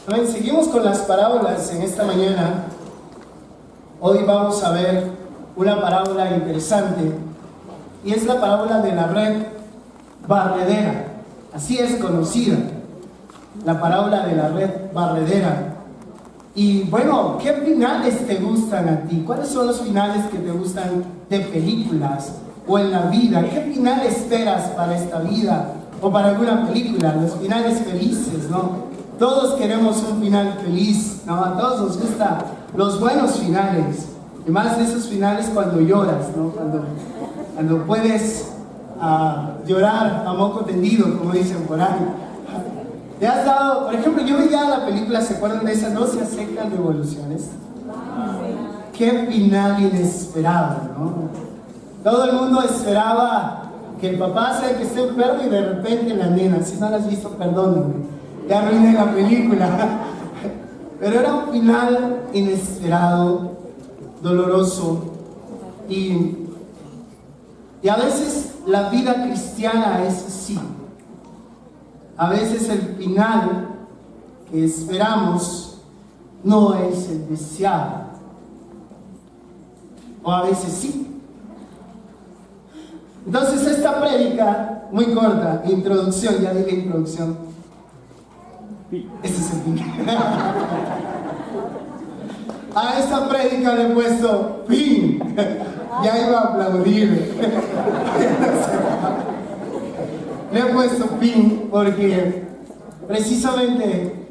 Bien, seguimos con las parábolas en esta mañana. Hoy vamos a ver una parábola interesante y es la parábola de la red barredera. Así es conocida, la parábola de la red barredera. Y bueno, ¿qué finales te gustan a ti? ¿Cuáles son los finales que te gustan de películas o en la vida? ¿Qué final esperas para esta vida o para alguna película? Los finales felices, ¿no? Todos queremos un final feliz, ¿no? A todos nos gustan los buenos finales. Y más de esos finales cuando lloras, ¿no? Cuando puedes llorar a moco tendido, como dicen por ahí. ¿Te has dado, por ejemplo, yo veía la película, ¿se acuerdan de esas? ¿No se aceptan devoluciones? Qué final inesperado, ¿no? Todo el mundo esperaba que el papá sea el que esté enfermo y de repente la nena, si no la has visto, perdóname. Ya arruiné la película, pero era un final inesperado, doloroso, y a veces la vida cristiana es así. A veces el final que esperamos no es el deseado, o a veces sí. Entonces esta prédica, muy corta, introducción, ya dije introducción, este es el fin. A esta prédica le he puesto fin. Ya iba a aplaudir. Le he puesto fin porque precisamente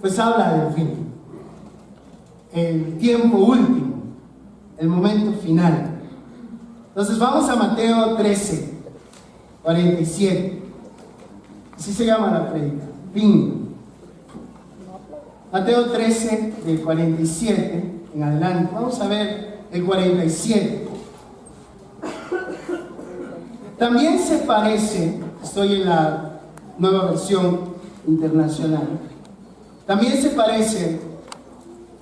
pues habla del fin, el tiempo último, el momento final. Entonces vamos a Mateo 13, 47. Así se llama la prédica, fin. Mateo 13, del 47 en adelante. Vamos a ver el 47. También se parece, estoy en la nueva versión internacional, también se parece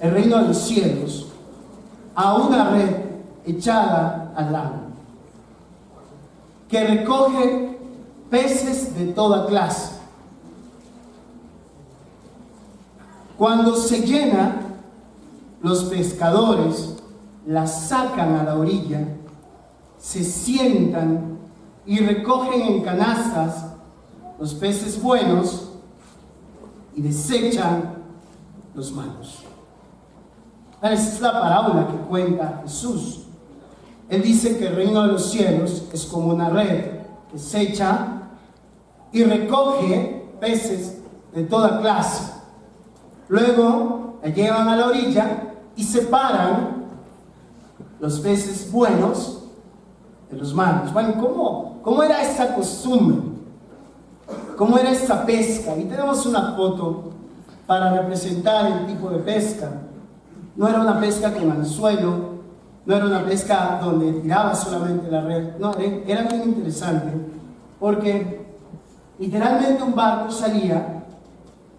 el reino de los cielos a una red echada al lago, que recoge peces de toda clase. Cuando se llena, los pescadores la sacan a la orilla, se sientan y recogen en canastas los peces buenos y desechan los malos. Esa es la parábola que cuenta Jesús. Él dice que el reino de los cielos es como una red que se echa y recoge peces de toda clase. Luego la llevan a la orilla y separan los peces buenos de los malos. Bueno, ¿cómo era esta costumbre? ¿Cómo era esta pesca? Y tenemos una foto para representar el tipo de pesca. No era una pesca con anzuelo, no era una pesca donde tiraba solamente la red. No, era bien interesante porque literalmente un barco salía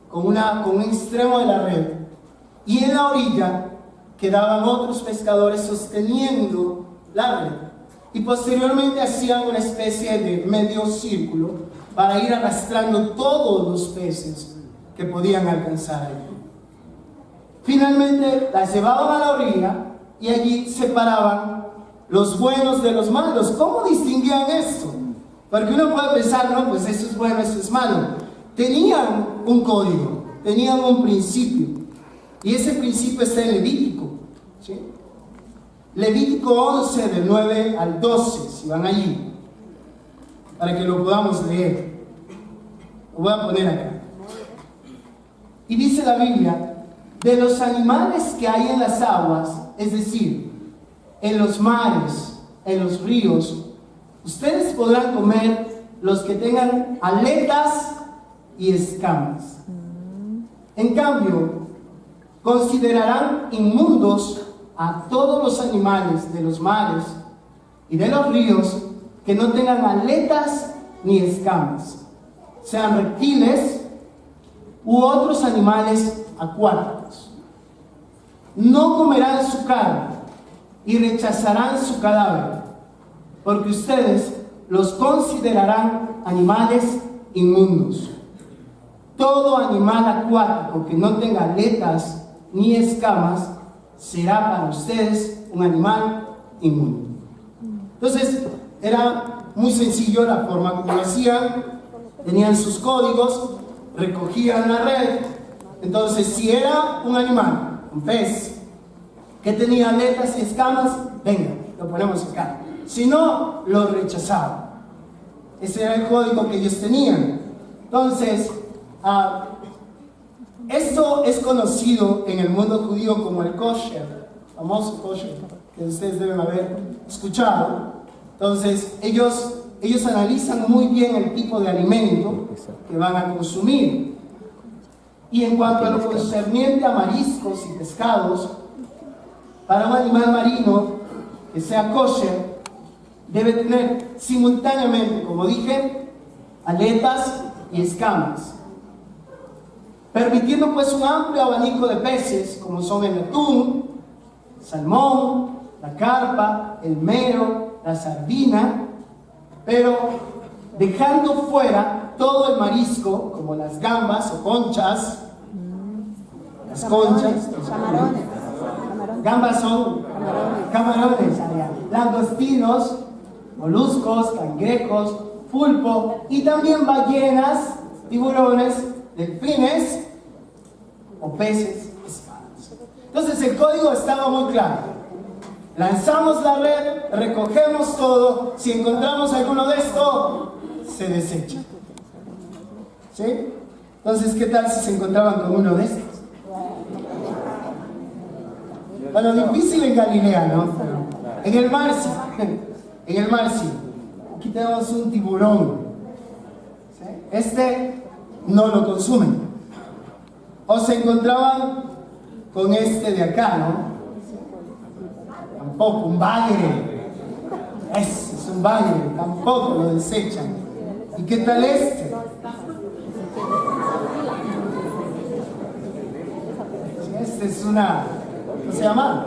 con un extremo de la red y en la orilla quedaban otros pescadores sosteniendo la red y posteriormente hacían una especie de medio círculo para ir arrastrando todos los peces que podían alcanzar ahí. Finalmente las llevaban a la orilla y allí separaban los buenos de los malos. ¿Cómo distinguían esto? Porque uno puede pensar, no, pues eso es bueno, eso es malo. Tenían un código, tenían un principio, y ese principio está en Levítico, ¿sí? Levítico 11, del 9 al 12, si van allí, para que lo podamos leer. Lo voy a poner acá. Y dice la Biblia: de los animales que hay en las aguas, es decir, en los mares, en los ríos, ustedes podrán comer los que tengan aletas y escamas. En cambio, considerarán inmundos a todos los animales de los mares y de los ríos que no tengan aletas ni escamas, sean reptiles u otros animales acuáticos. No comerán su carne y rechazarán su cadáver, porque ustedes los considerarán animales inmundos. Todo animal acuático que no tenga aletas ni escamas será para ustedes un animal inmundo. Entonces, era muy sencillo la forma como lo hacían. Tenían sus códigos, recogían la red. Entonces, si era un animal, un pez, que tenía aletas y escamas, venga, lo ponemos acá. Si no, lo rechazaban. Ese era el código que ellos tenían. Entonces, esto es conocido en el mundo judío como el kosher, famoso kosher, que ustedes deben haber escuchado. Entonces, ellos analizan muy bien el tipo de alimento que van a consumir. Y en cuanto a lo concerniente a mariscos y pescados, para un animal marino que sea kosher, debe tener simultáneamente, como dije, aletas y escamas, permitiendo pues un amplio abanico de peces, como son el atún, el salmón, la carpa, el mero, la sardina, pero dejando fuera todo el marisco, como las gambas o conchas, las conchas, Camarones. gambas son camarones, langostinos, moluscos, cangrejos, pulpo y también ballenas, tiburones, delfines o peces escamas. Entonces el código estaba muy claro. Lanzamos la red, recogemos todo, si encontramos alguno de esto, se desecha. ¿Sí? Entonces, ¿qué tal si se encontraban con uno de estos? Bueno, difícil en Galilea, ¿no? En el mar sí. En el mar sí. Aquí tenemos un tiburón. ¿Sí? Este no lo consumen. O se encontraban con este de acá, ¿no? Tampoco, un bagre. Ese es un bagre, tampoco lo desechan. ¿Y qué tal este? Este es una, ¿cómo se llama?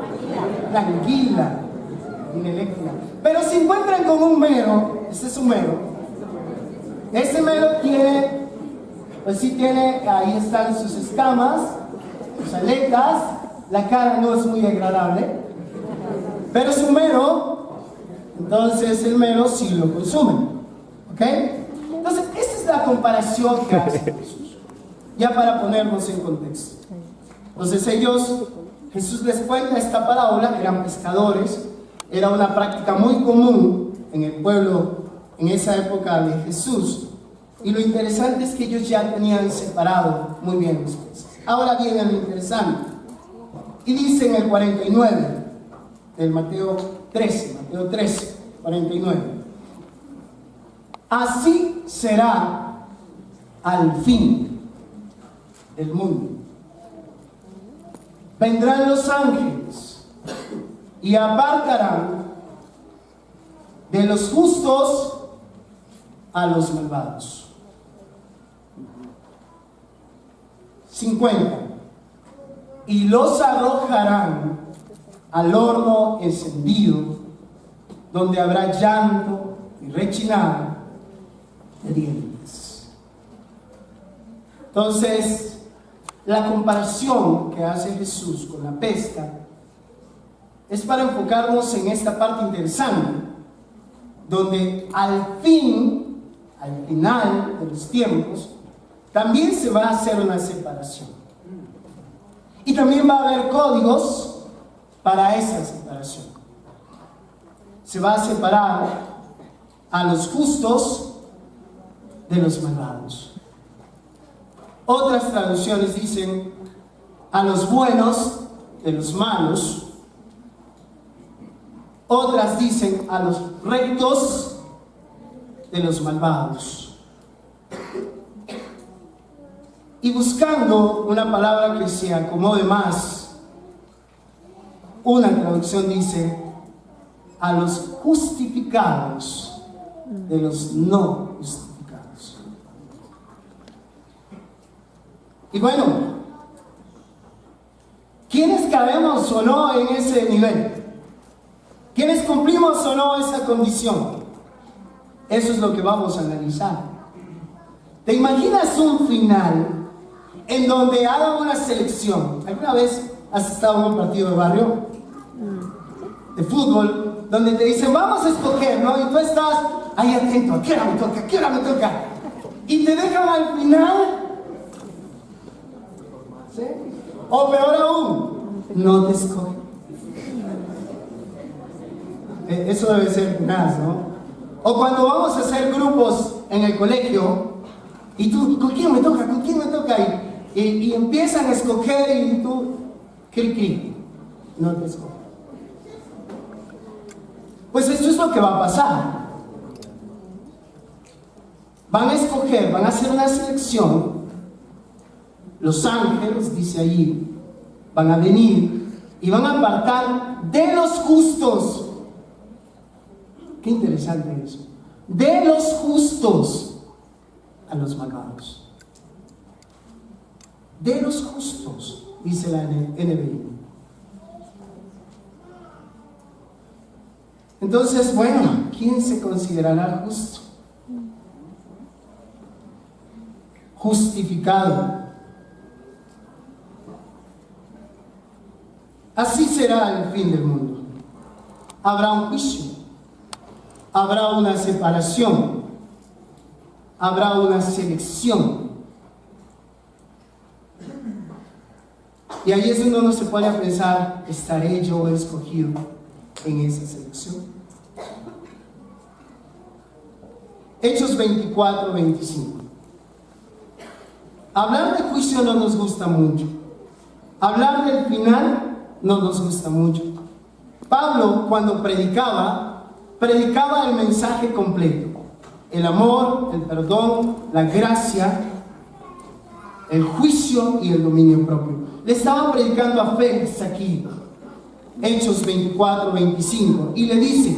La anguila eléctrica. Pero si encuentran con un mero, este es un mero. Este mero tiene, pues sí tiene, ahí están sus escamas, sus aletas, la cara no es muy agradable, pero es un mero, entonces el mero sí lo consumen. ¿Ok? Entonces, esta es la comparación que hace Jesús, ya para ponernos en contexto. Entonces Jesús les cuenta esta parábola, eran pescadores, era una práctica muy común en el pueblo en esa época de Jesús. Y lo interesante es que ellos ya tenían separado muy bien los peces. Ahora viene lo interesante. Y dice en el 49 del Mateo 13, 49. Así será al fin del mundo. Vendrán los ángeles y apartarán de los justos a los malvados. 50. Y los arrojarán al horno encendido, donde habrá llanto y rechinar de dientes. Entonces, la comparación que hace Jesús con la pesca es para enfocarnos en esta parte interesante, donde al final de los tiempos, también se va a hacer una separación. Y también va a haber códigos para esa separación. Se va a separar a los justos de los malvados. Otras traducciones dicen a los buenos de los malos. Otras dicen a los rectos de los malvados. Y buscando una palabra que se acomode más, una traducción dice a los justificados de los no justificados. Y bueno, ¿quiénes caemos o no en ese nivel? ¿Quiénes cumplimos o no esa condición? Eso es lo que vamos a analizar. ¿Te imaginas un final en donde hagan una selección? ¿Alguna vez has estado en un partido de barrio? De fútbol, donde te dicen, vamos a escoger, ¿no? Y tú estás ahí atento, ¿a qué hora me toca? ¿A qué hora me toca? Y te dejan al final, ¿sí? O peor aún, no te escogen. Eso debe ser más, ¿no? O cuando vamos a hacer grupos en el colegio, y tú, ¿con quién me toca? ¿Con quién me toca? Y empiezan a escoger y tú, cri, no te escogen. Pues esto es lo que va a pasar. Van a escoger, van a hacer una selección. Los ángeles, dice allí, van a venir y van a apartar de los justos. Qué interesante eso. De los justos a los malvados. De los justos, dice la NBI. Entonces, bueno, ¿quién se considerará justo? Justificado. Así será el fin del mundo. Habrá un juicio. Habrá una separación. Habrá una selección. Y ahí es donde uno se pone a pensar, ¿estaré yo escogido en esa selección? Hechos 24, 25. Hablar de juicio no nos gusta mucho. Hablar del final no nos gusta mucho. Pablo, cuando predicaba el mensaje completo. El amor, el perdón, la gracia, el juicio y el dominio propio. Le estaba predicando a Félix aquí, Hechos 24, 25, y le dice,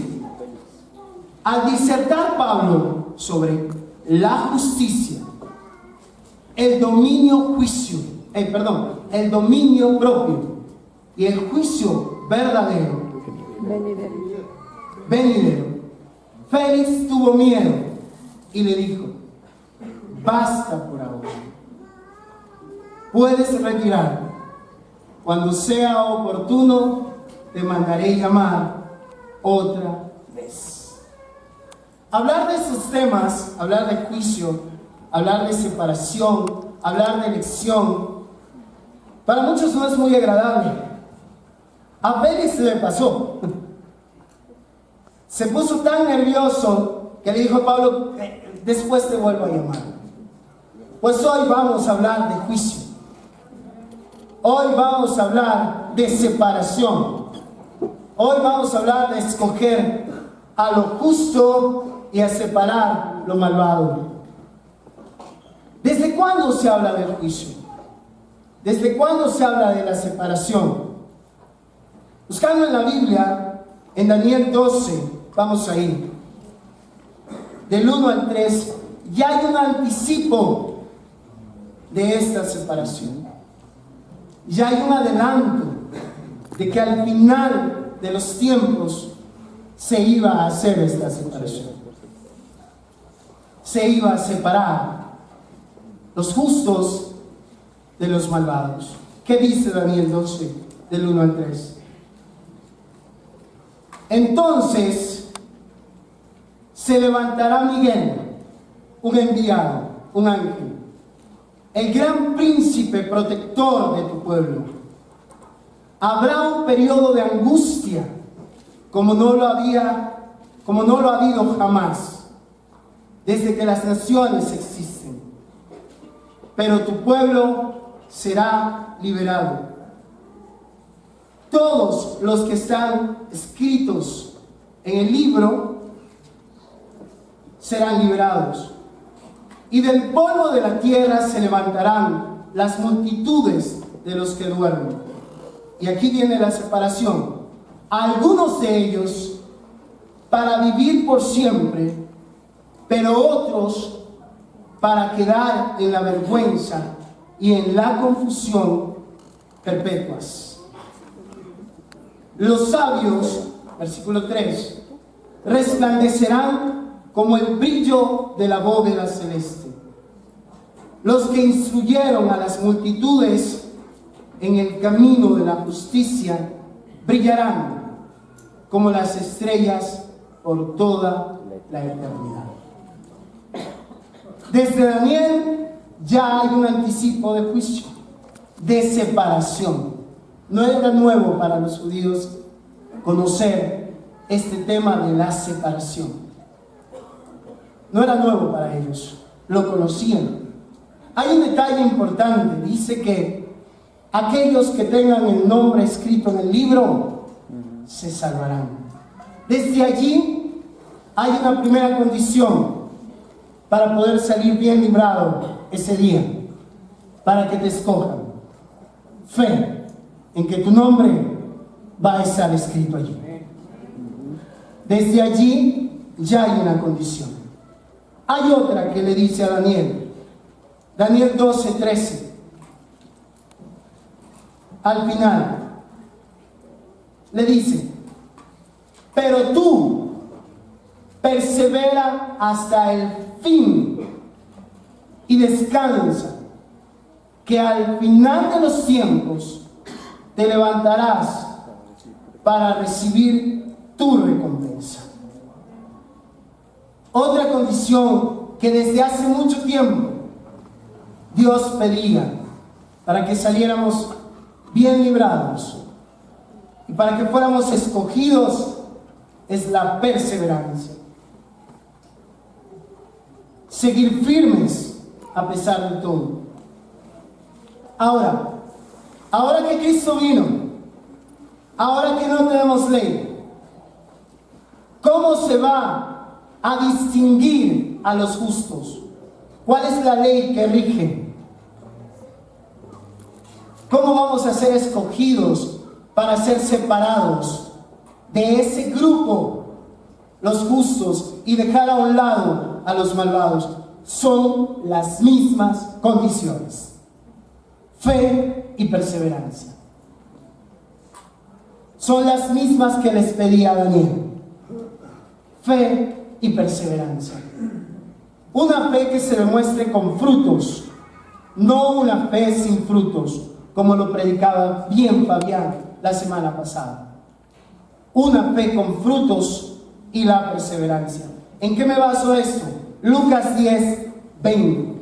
al disertar Pablo sobre la justicia, el dominio el dominio propio y el juicio verdadero, venidero, Félix tuvo miedo y le dijo, basta por ahora, puedes retirar, cuando sea oportuno te mandaré llamar otra vez. Hablar de estos temas, hablar de juicio, hablar de separación, hablar de elección, para muchos no es muy agradable. A Félix le pasó. Se puso tan nervioso que le dijo a Pablo, después te vuelvo a llamar. Pues hoy vamos a hablar de juicio. Hoy vamos a hablar de separación. Hoy vamos a hablar de escoger a lo justo y a separar lo malvado. ¿Desde cuándo se habla del juicio? ¿Desde cuándo se habla de la separación? Buscando en la Biblia, en Daniel 12, vamos a ir, del 1 al 3, ya hay un anticipo de esta separación. Ya hay un adelanto de que al final de los tiempos se iba a hacer esta separación. Se iba a separar los justos de los malvados. ¿Qué dice Daniel 12, del 1 al 3? Entonces se levantará Miguel, un enviado, un ángel, el gran príncipe protector de tu pueblo. Habrá un periodo de angustia como no lo ha habido jamás, desde que las naciones existen. Pero tu pueblo será liberado. Todos los que están escritos en el libro serán liberados. Y del polvo de la tierra se levantarán las multitudes de los que duermen. Y aquí viene la separación. Algunos de ellos para vivir por siempre, pero otros para quedar en la vergüenza y en la confusión perpetuas. Los sabios, versículo 3, resplandecerán como el brillo de la bóveda celeste. Los que instruyeron a las multitudes en el camino de la justicia brillarán como las estrellas por toda la eternidad. Desde Daniel ya hay un anticipo de juicio, de separación. No era nuevo para los judíos conocer este tema de la separación. No era nuevo para ellos, lo conocían. Hay un detalle importante, dice que aquellos que tengan el nombre escrito en el libro se salvarán. Desde allí hay una primera condición para poder salir bien librado ese día, para que te escojan. Fe en que tu nombre va a estar escrito allí. Desde allí ya hay una condición. Hay otra que le dice a Daniel, Daniel 12:13. Al final le dice: pero tú persevera hasta el fin y descansa, que al final de los tiempos te levantarás para recibir tu recompensa. Otra condición que desde hace mucho tiempo Dios pedía para que saliéramos bien librados y para que fuéramos escogidos es la perseverancia. Seguir firmes a pesar de todo. Ahora que Cristo vino, ahora que no tenemos ley, ¿cómo se va a distinguir a los justos? ¿Cuál es la ley que rige? ¿Cómo vamos a ser escogidos para ser separados de ese grupo, los justos, y dejar a un lado a los malvados? Son las mismas condiciones: fe y perseverancia. Son las mismas que les pedía Daniel: fe y perseverancia. Una fe que se demuestre con frutos, no una fe sin frutos, como lo predicaba bien Fabián la semana pasada. Una fe con frutos y la perseverancia. ¿En qué me baso esto? Lucas 10:20.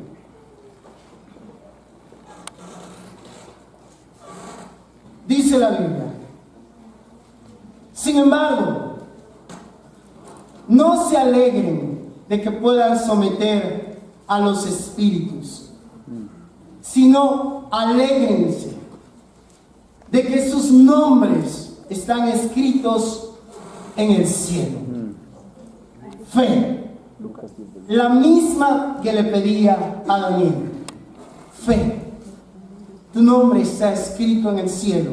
Dice la Biblia: sin embargo, no se alegren de que puedan someter a los espíritus, sino alégrense de que sus nombres están escritos en el cielo. Fe, la misma que le pedía a Daniel. Fe, tu nombre está escrito en el cielo.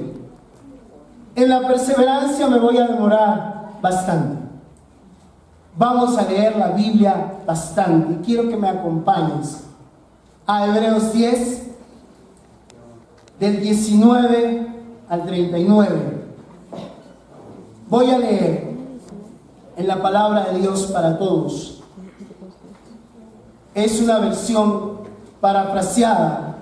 En la perseverancia me voy a demorar bastante. Vamos a leer la Biblia bastante. Quiero que me acompañes a Hebreos 10, del 19 al 39. Voy a leer en la palabra de Dios para todos. Es una versión parafraseada,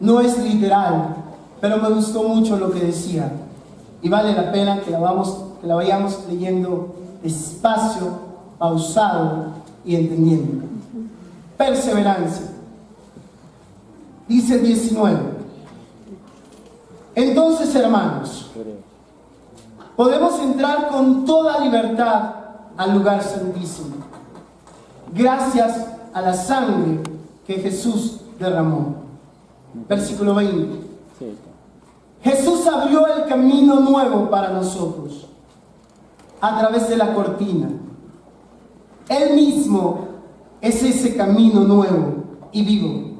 no es literal, pero me gustó mucho lo que decía y vale la pena que la vayamos leyendo despacio, pausado y entendiendo. Perseverancia. Dice el 19: entonces, hermanos, podemos entrar con toda libertad al lugar santísimo, gracias a la sangre que Jesús derramó. Versículo 20. Jesús abrió el camino nuevo para nosotros a través de la cortina. Él mismo es ese camino nuevo y vivo.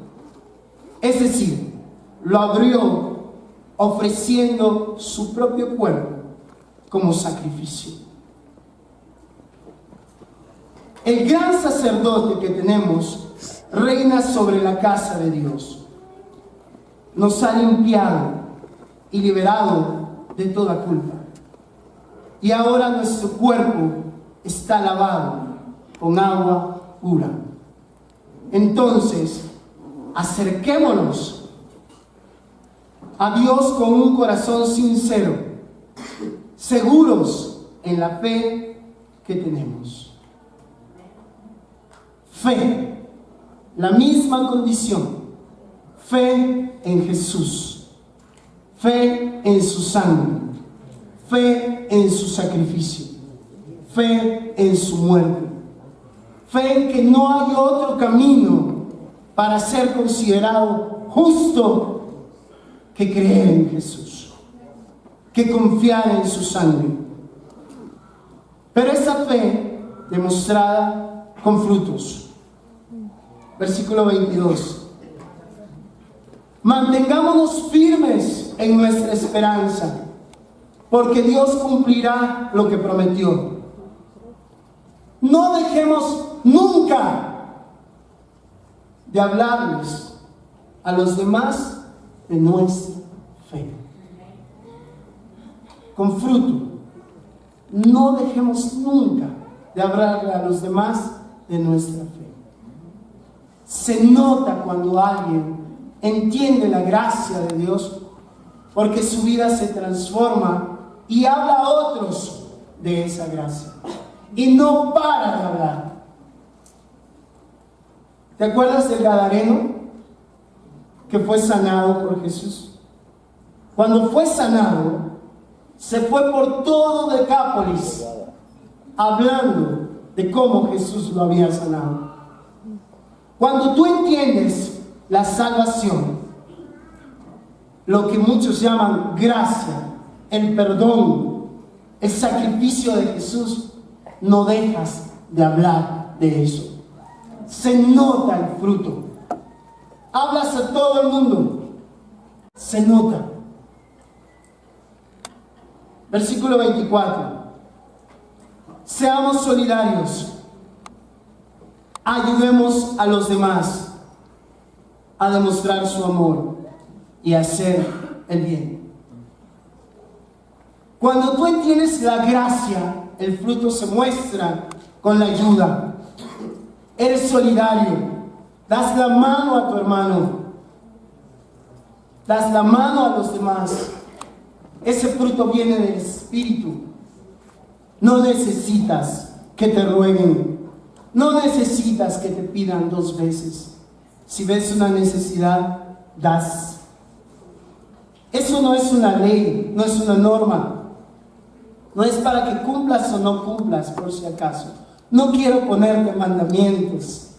Es decir, lo abrió ofreciendo su propio cuerpo como sacrificio. El gran sacerdote que tenemos reina sobre la casa de Dios. Nos ha limpiado y liberado de toda culpa. Y ahora nuestro cuerpo está lavado con agua pura. Entonces, acerquémonos a Dios con un corazón sincero, seguros en la fe que tenemos. Fe, la misma condición. Fe en Jesús. Fe en su sangre. Fe en su sacrificio. Fe en su muerte. Fe en que no hay otro camino para ser considerado justo que creer en Jesús, que confiar en su sangre. Pero esa fe demostrada con frutos. Versículo 22. Mantengámonos firmes en nuestra esperanza, porque Dios cumplirá lo que prometió. No dejemos nunca de hablarles a los demás de nuestra fe. Con fruto. No dejemos nunca de hablarle a los demás de nuestra fe. Se nota cuando alguien entiende la gracia de Dios, porque su vida se transforma y habla a otros de esa gracia. Y no para de hablar. ¿Te acuerdas del Gadareno que fue sanado por Jesús? Cuando fue sanado, se fue por todo Decápolis hablando de cómo Jesús lo había sanado. Cuando tú entiendes la salvación, lo que muchos llaman gracia, el perdón, el sacrificio de Jesús, no dejas de hablar de eso. Se nota el fruto. Hablas a todo el mundo. Se nota. Versículo 24. Seamos solidarios. Ayudemos a los demás a demostrar su amor y hacer el bien. Cuando tú entiendes la gracia, el fruto se muestra con la ayuda. Eres solidario, das la mano a tu hermano, das la mano a los demás. Ese fruto viene del Espíritu. No necesitas que te rueguen, no necesitas que te pidan 2 veces. Si ves una necesidad, das. Eso no es una ley, no es una norma. No es para que cumplas o no cumplas, por si acaso. No quiero ponerte mandamientos.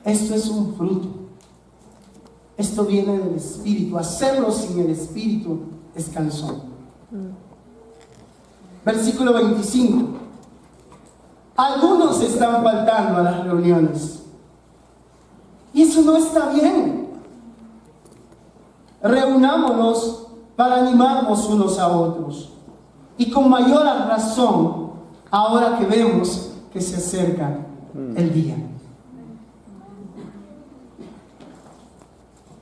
Esto es un fruto. Esto viene del Espíritu. Hacerlo sin el Espíritu es cansón. Versículo 25. Algunos están faltando a las reuniones. Y eso no está bien. Reunámonos para animarnos unos a otros. Y con mayor razón, ahora que vemos que se acerca el día.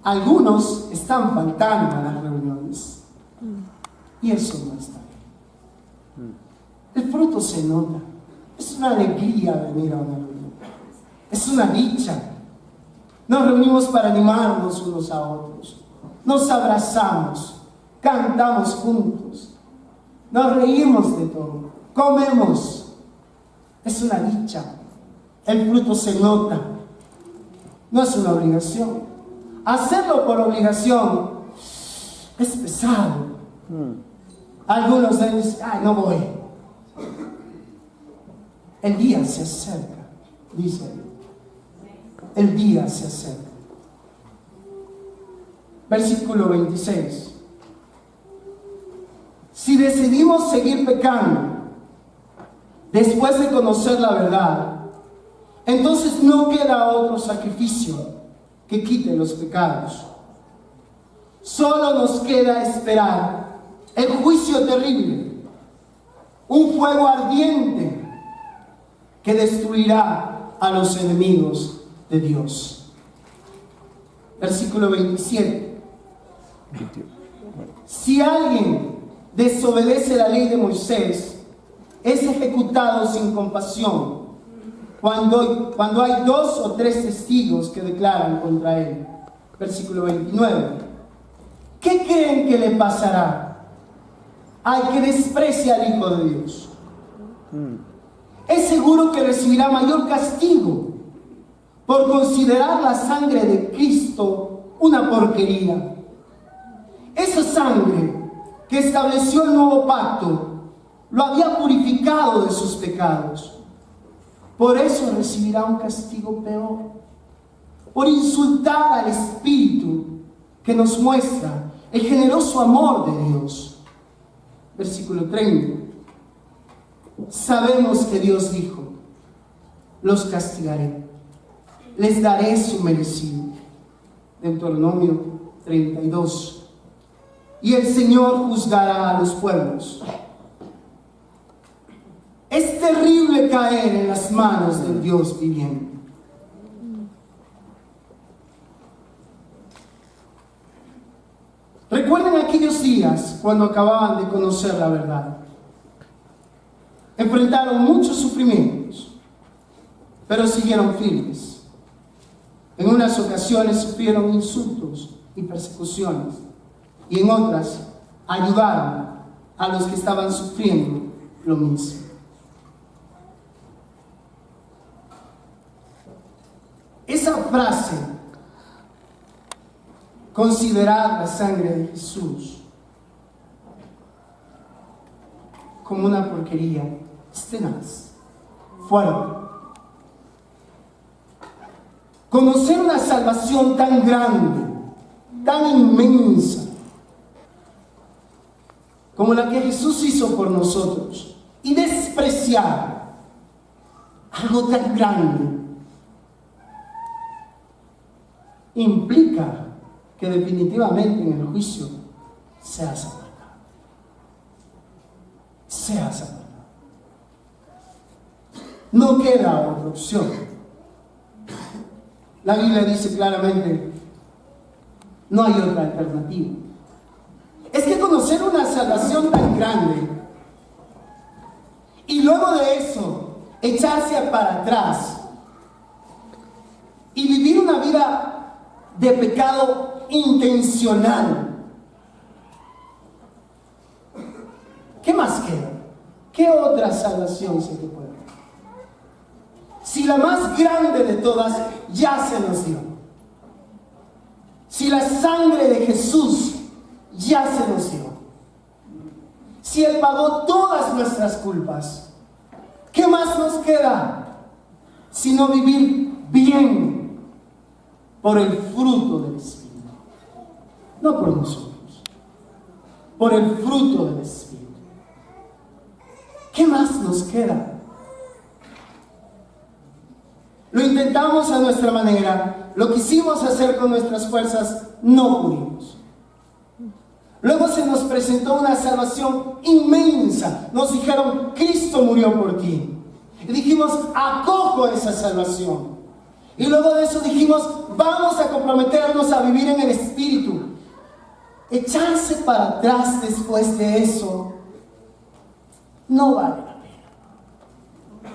Algunos están faltando a las reuniones. Y eso no está bien. El fruto se nota. Es una alegría venir a una reunión. Es una dicha. Nos reunimos para animarnos unos a otros. Nos abrazamos. Cantamos juntos. Nos reímos de todo. Comemos. Es una dicha. El fruto se nota. No es una obligación. Hacerlo por obligación es pesado. Algunos dicen, ay, no voy. El día se acerca, dice. El día se acerca. Versículo 26. Si decidimos seguir pecando después de conocer la verdad, entonces no queda otro sacrificio que quite los pecados. Solo nos queda esperar el juicio terrible, un fuego ardiente que destruirá a los enemigos de Dios. Versículo 27. Si alguien desobedece la ley de Moisés, es ejecutado sin compasión cuando hay 2 o 3 testigos que declaran contra él. Versículo 29. ¿Qué creen que le pasará al que desprecia al Hijo de Dios? Es seguro que recibirá mayor castigo por considerar la sangre de Cristo una porquería. Esa sangre que estableció el nuevo pacto lo había purificado de sus pecados. Por eso recibirá un castigo peor, por insultar al Espíritu que nos muestra el generoso amor de Dios. Versículo 30. Sabemos que Dios dijo: los castigaré, les daré su merecido. Deuteronomio 32. Y el Señor juzgará a los pueblos. Es terrible caer en las manos del Dios viviente. Recuerden aquellos días cuando acababan de conocer la verdad. Enfrentaron muchos sufrimientos, pero siguieron firmes. En unas ocasiones sufrieron insultos y persecuciones, y en otras ayudaron a los que estaban sufriendo lo mismo. Esa frase, considerar la sangre de Jesús como una porquería, es tenaz, fuerte. Conocer una salvación tan grande, tan inmensa, como la que Jesús hizo por nosotros, y despreciar algo tan grande, implica que definitivamente en el juicio seas apartado. Seas apartado. No queda otra opción. La Biblia dice claramente: no hay otra alternativa. Es que conocer una salvación tan grande y luego de eso echarse para atrás y vivir una vida de pecado intencional. ¿Qué más queda? ¿Qué otra salvación se te puede dar? Si la más grande de todas ya se nos dio. Si la sangre de Jesús ya se nos dio. Si Él pagó todas nuestras culpas, ¿qué más nos queda? Sino vivir bien por el fruto del Espíritu. No por nosotros, por el fruto del Espíritu. ¿Qué más nos queda? Lo intentamos a nuestra manera, lo quisimos hacer con nuestras fuerzas, no pudimos. Luego se nos presentó una salvación inmensa. Nos dijeron: Cristo murió por ti. Y dijimos: acojo esa salvación. Y luego de eso dijimos: vamos a comprometernos a vivir en el Espíritu. Echarse para atrás después de eso no vale la pena.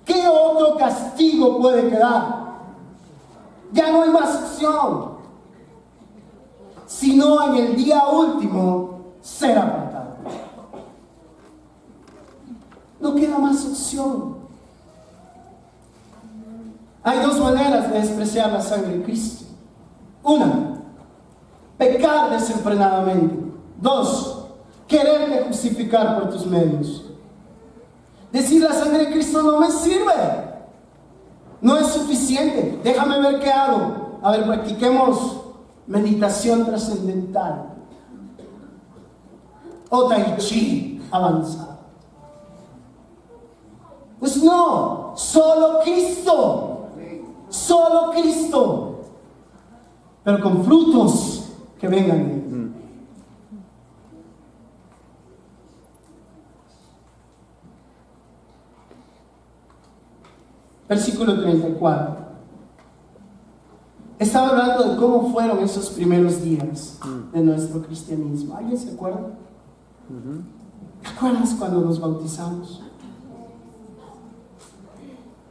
¿Qué otro castigo puede quedar? Ya no hay más opción, sino en el día último ser apartado. No queda más opción. Hay 2 maneras de despreciar la sangre de Cristo. 1, pecar desenfrenadamente. 2, quererte justificar por tus medios. Decir: la sangre de Cristo no me sirve, no es suficiente, déjame ver qué hago. A ver, practiquemos meditación trascendental o tai chi avanzado. Pues no, solo Cristo. Solo Cristo, pero con frutos que vengan de Él. Versículo 34. Estaba hablando de cómo fueron esos primeros días de nuestro cristianismo. ¿Alguien se acuerda? ¿Te acuerdas cuando nos bautizamos?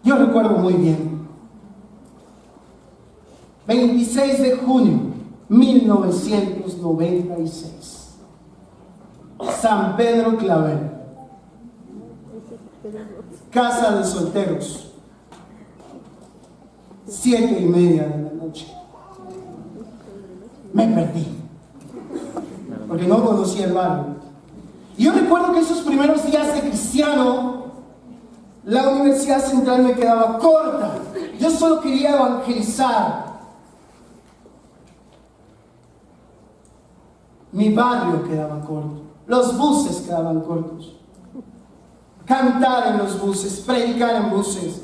Yo recuerdo muy bien. 26 de junio 1996. San Pedro Clavel. Casa de solteros. 7:30 de la noche. Me perdí. Porque no conocía el barrio. Y yo recuerdo que esos primeros días de cristiano, la Universidad Central me quedaba corta. Yo solo quería evangelizar. Mi barrio quedaba corto. Los buses quedaban cortos. Cantar en los buses, predicar en buses.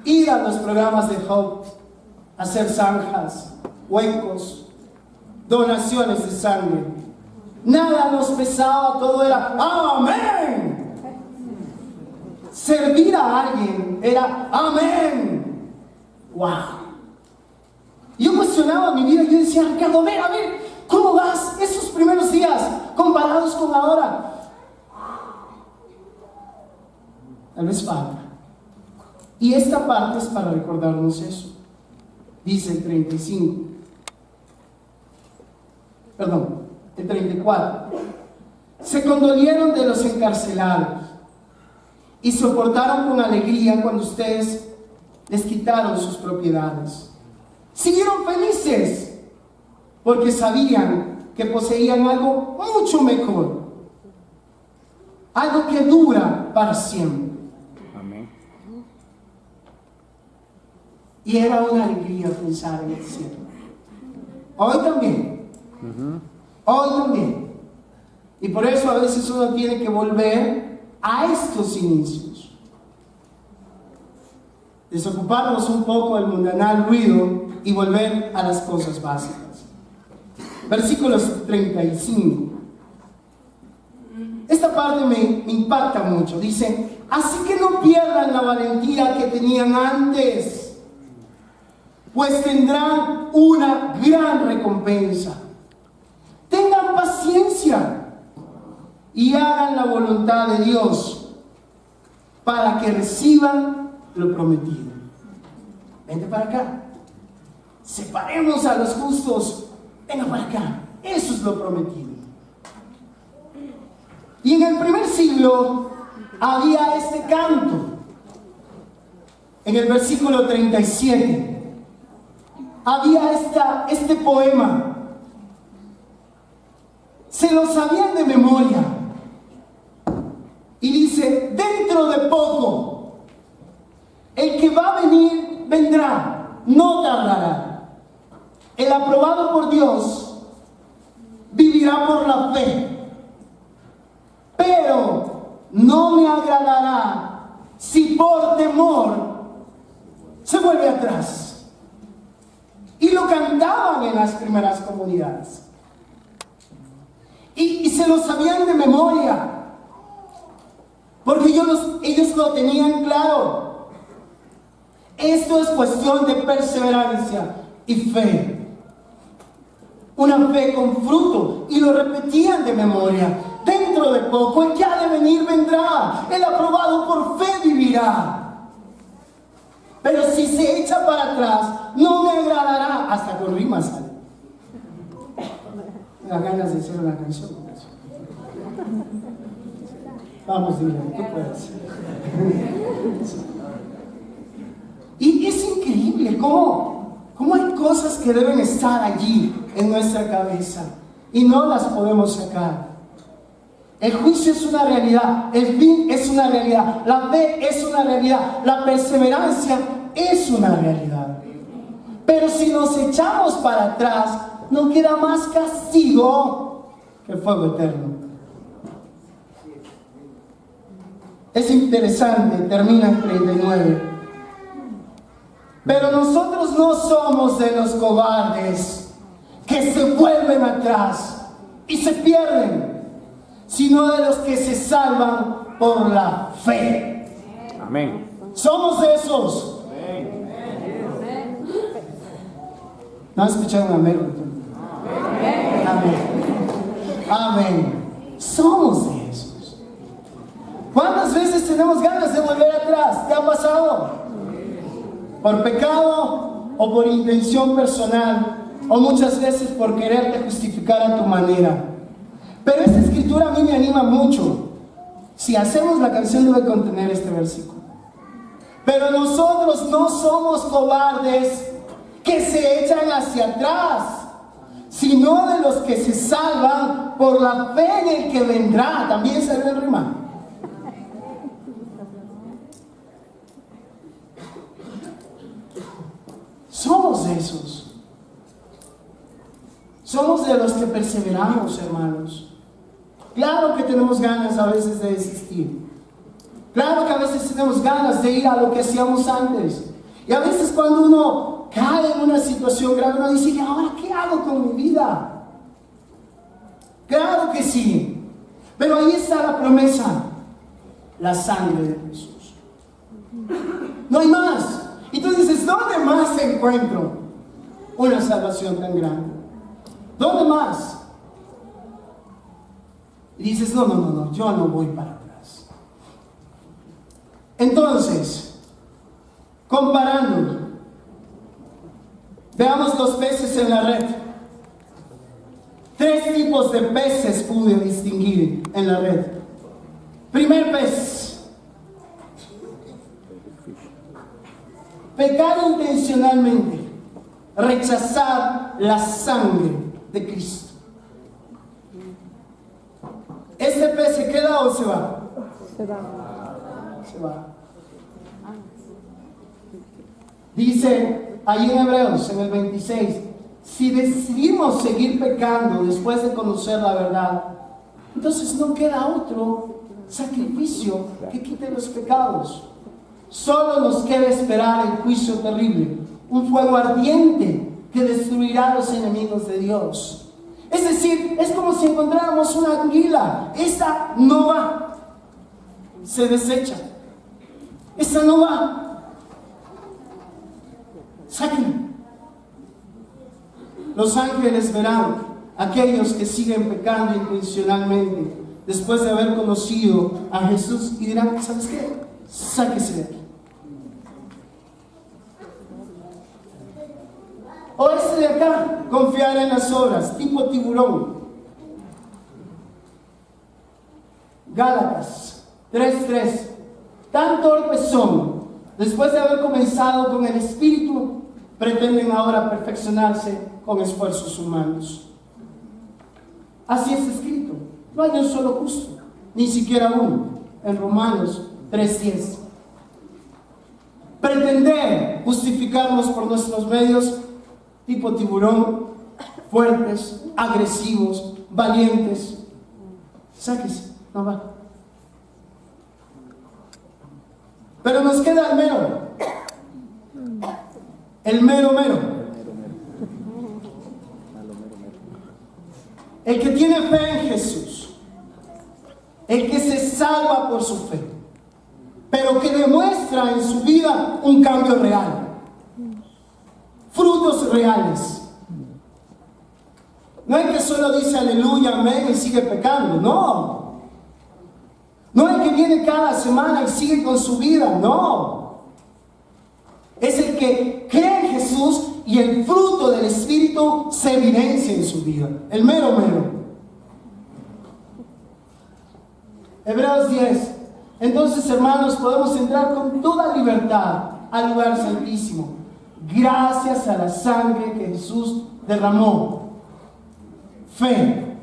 Ir a los programas de Hope, hacer zanjas, huecos, donaciones de sangre. Nada nos pesaba, todo era ¡amén! Servir a alguien era ¡amén! ¡Wow! Yo cuestionaba mi vida y yo decía, Ricardo, a ver, ¿cómo vas esos primeros días comparados con ahora? Tal vez falta. Y esta parte es para recordarnos eso. Dice el 35. Perdón, el 34. Se condolieron de los encarcelados y soportaron con alegría cuando ustedes les quitaron sus propiedades. Siguieron felices porque sabían que poseían algo mucho mejor, algo que dura para siempre. Amén. Y era una alegría pensar en el cielo. Hoy también. Hoy también. Y por eso a veces uno tiene que volver a estos inicios. Desocuparnos un poco del mundanal ruido y volver a las cosas básicas. Versículos 35. Esta parte me impacta mucho. Dice, así que no pierdan la valentía que tenían antes, pues tendrán una gran recompensa. Tengan paciencia y hagan la voluntad de Dios para que reciban lo prometido. Vente para acá. Separemos a los justos. Venga para acá. Eso es lo prometido. Y en el primer siglo había este canto. En el versículo 37 había este poema. Se lo sabían de memoria. Y dice, dentro de poco, el que va a venir, vendrá, no tardará. El aprobado por Dios vivirá por la fe. Pero no me agradará si por temor se vuelve atrás. Y lo cantaban en las primeras comunidades. Y se lo sabían de memoria. Porque ellos lo tenían claro. Esto es cuestión de perseverancia y fe. Una fe con fruto. Y lo repetían de memoria. Dentro de poco, el que ha de venir vendrá. El aprobado por fe vivirá. Pero si se echa para atrás, no me agradará. Hasta con rimas sale. Me da ganas de hacer una canción con eso. Vamos, dile, tú puedes. Y es increíble cómo hay cosas que deben estar allí en nuestra cabeza y no las podemos sacar. El juicio es una realidad, el fin es una realidad, la fe es una realidad, la perseverancia es una realidad. Pero si nos echamos para atrás, no queda más castigo que fuego eterno. Es interesante, termina en 39. Pero nosotros no somos de los cobardes que se vuelven atrás y se pierden, sino de los que se salvan por la fe. Amén. Somos de esos. ¿No has escuchado un amén? Amén. Amén. Somos de esos. ¿Cuántas veces tenemos ganas de volver atrás? ¿Te ha pasado? Por pecado o por intención personal, o muchas veces por quererte justificar a tu manera. Pero esta escritura a mí me anima mucho. Si hacemos la canción debe contener este versículo. Pero nosotros no somos cobardes que se echan hacia atrás, sino de los que se salvan por la fe en el que vendrá. También salió en rima. Somos de esos. Somos de los que perseveramos, hermanos. Claro que tenemos ganas a veces de desistir. Claro que a veces tenemos ganas de ir a lo que hacíamos antes. Y a veces cuando uno cae en una situación grave, uno dice, ¿y ahora qué hago con mi vida? Claro que sí. Pero ahí está la promesa. La sangre de Jesús. No hay más. Y tú dices, ¿dónde más encuentro una salvación tan grande? ¿Dónde más? Y dices, no, yo no voy para atrás. Entonces, comparando, veamos los peces en la red. 3 tipos de peces pude distinguir en la red. Primer pez: pecar intencionalmente, rechazar la sangre de Cristo. ¿Este pez se queda o se va? Se va. Dice ahí en Hebreos, en el 26, si decidimos seguir pecando después de conocer la verdad, entonces no queda otro sacrificio que quite los pecados. Solo nos queda esperar el juicio terrible, un fuego ardiente que destruirá a los enemigos de Dios. Es decir, es como si encontráramos una anguila. Esa no va, se desecha. Esa no va, sáquenla. Los ángeles verán a aquellos que siguen pecando intencionalmente después de haber conocido a Jesús y dirán, ¿sabes qué? Sáquese de aquí. O este de acá, confiar en las obras, tipo tiburón. Gálatas 3:3. Tan torpes son, después de haber comenzado con el Espíritu, pretenden ahora perfeccionarse con esfuerzos humanos. Así es escrito. No hay un solo justo, ni siquiera uno. En Romanos 3:10. Pretender justificarnos por nuestros medios, tipo tiburón, fuertes, agresivos, valientes. Sáquese, no va. Pero nos queda el mero. El mero. El que tiene fe en Jesús. El que se salva por su fe. Pero que demuestra en su vida un cambio real. Frutos reales. No es que solo dice aleluya, amén y sigue pecando, no. No es que viene cada semana y sigue con su vida, no. Es el que cree en Jesús y el fruto del Espíritu se evidencia en su vida. El mero. Hebreos 10. Entonces, hermanos, podemos entrar con toda libertad al lugar santísimo, gracias a la sangre que Jesús derramó. Fe.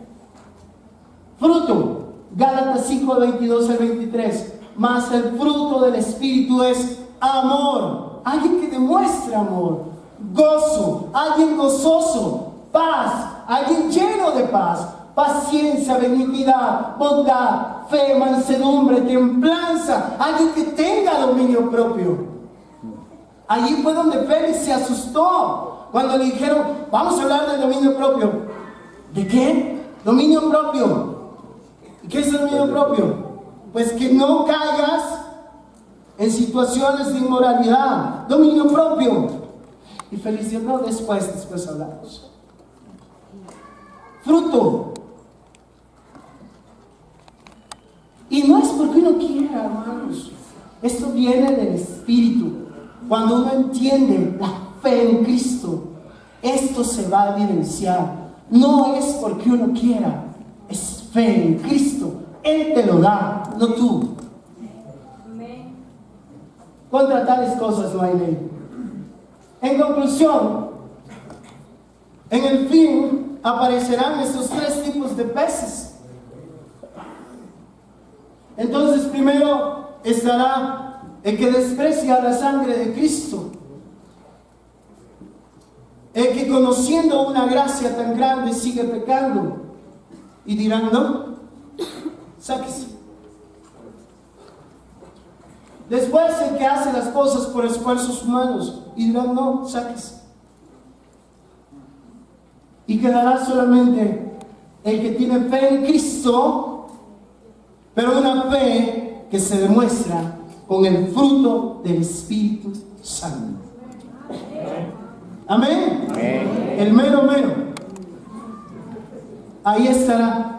Fruto. Gálatas 5:22-23. Mas el fruto del Espíritu es amor. Alguien que demuestra amor. Gozo. Alguien gozoso. Paz. Alguien lleno de paz. Paciencia, benignidad, bondad, fe, mansedumbre, templanza. Alguien que tenga dominio propio. Allí fue donde Félix se asustó cuando le dijeron, vamos a hablar del dominio propio. ¿De qué? Dominio propio. ¿Y qué es el dominio propio? Pues que no caigas en situaciones de inmoralidad. Dominio propio. Y Félix dijo, no, después hablamos. Fruto. Y no es porque uno quiera, hermanos. Esto viene del Espíritu. Cuando uno entiende la fe en Cristo, esto se va a evidenciar. No es porque uno quiera, es fe en Cristo. Él te lo da, no tú. Contra tales cosas no hay ley. En conclusión, en el fin aparecerán estos tres tipos de peces. Entonces, primero estará el que desprecia la sangre de Cristo, el que conociendo una gracia tan grande sigue pecando, y dirán, no, sáquese. Después el que hace las cosas por esfuerzos humanos, y dirán, no, sáquese. Y quedará solamente el que tiene fe en Cristo, pero una fe que se demuestra con el fruto del Espíritu Santo. Amén. Amén. El mero mero. Ahí estará.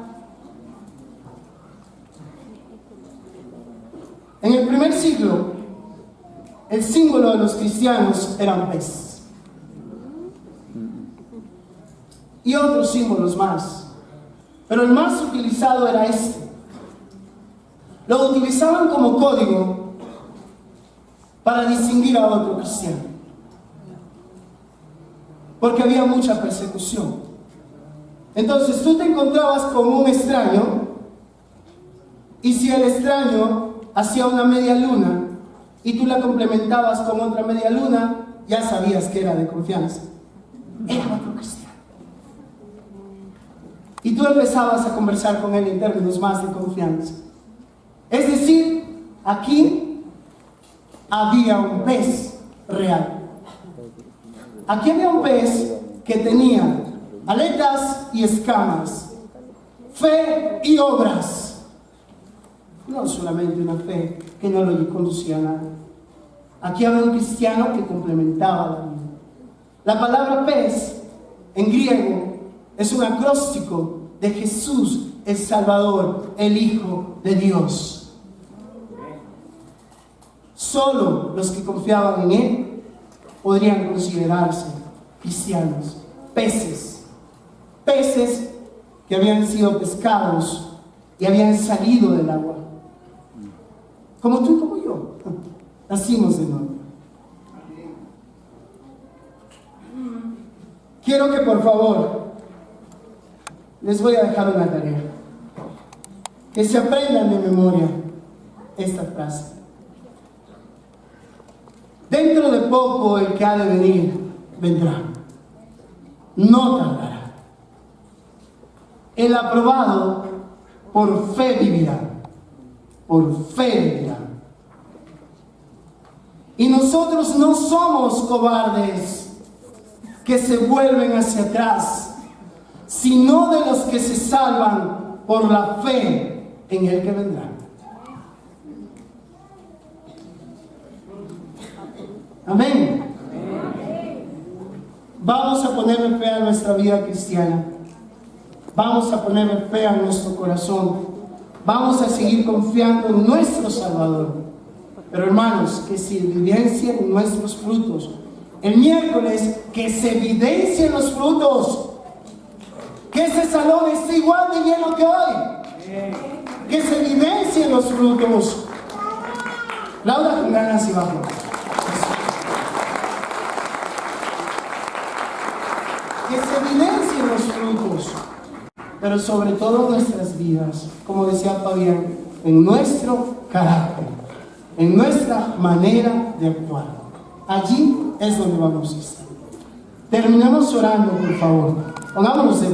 En el primer siglo, el símbolo de los cristianos era un pez. Y otros símbolos más. Pero el más utilizado era este. Lo utilizaban como código para distinguir a otro cristiano. Porque había mucha persecución. Entonces tú te encontrabas con un extraño, y si el extraño hacía una media luna y tú la complementabas con otra media luna, ya sabías que era de confianza. Era otro cristiano. Y tú empezabas a conversar con él en términos más de confianza. Es decir, aquí había un pez real. Aquí había un pez que tenía aletas y escamas, fe y obras. No solamente una fe que no lo conducía a nada. Aquí había un cristiano que complementaba la vida. La palabra pez en griego es un acróstico de Jesús, el Salvador, el Hijo de Dios. Solo los que confiaban en Él podrían considerarse cristianos. Peces. Peces que habían sido pescados y habían salido del agua. Como tú y como yo. Nacimos de nuevo. Quiero que por favor les voy a dejar una tarea. Que se aprendan de memoria esta frase. Dentro de poco el que ha de venir, vendrá. No tardará. El aprobado por fe vivirá. Por fe vivirá. Y nosotros no somos cobardes que se vuelven hacia atrás, sino de los que se salvan por la fe en el que vendrá. Amén. Vamos a ponerle fe a nuestra vida cristiana. Vamos a ponerle fe a nuestro corazón. Vamos a seguir confiando en nuestro Salvador. Pero hermanos, que se evidencien nuestros frutos. El miércoles, que se evidencien los frutos. Que ese salón esté igual de lleno que hoy. Que se evidencien los frutos. Laura, con ganas y bajo. Que se evidencien los frutos, pero sobre todo nuestras vidas, como decía Fabián, en nuestro carácter, en nuestra manera de actuar. Allí es donde vamos a estar. Terminamos orando, por favor. Pongámonos de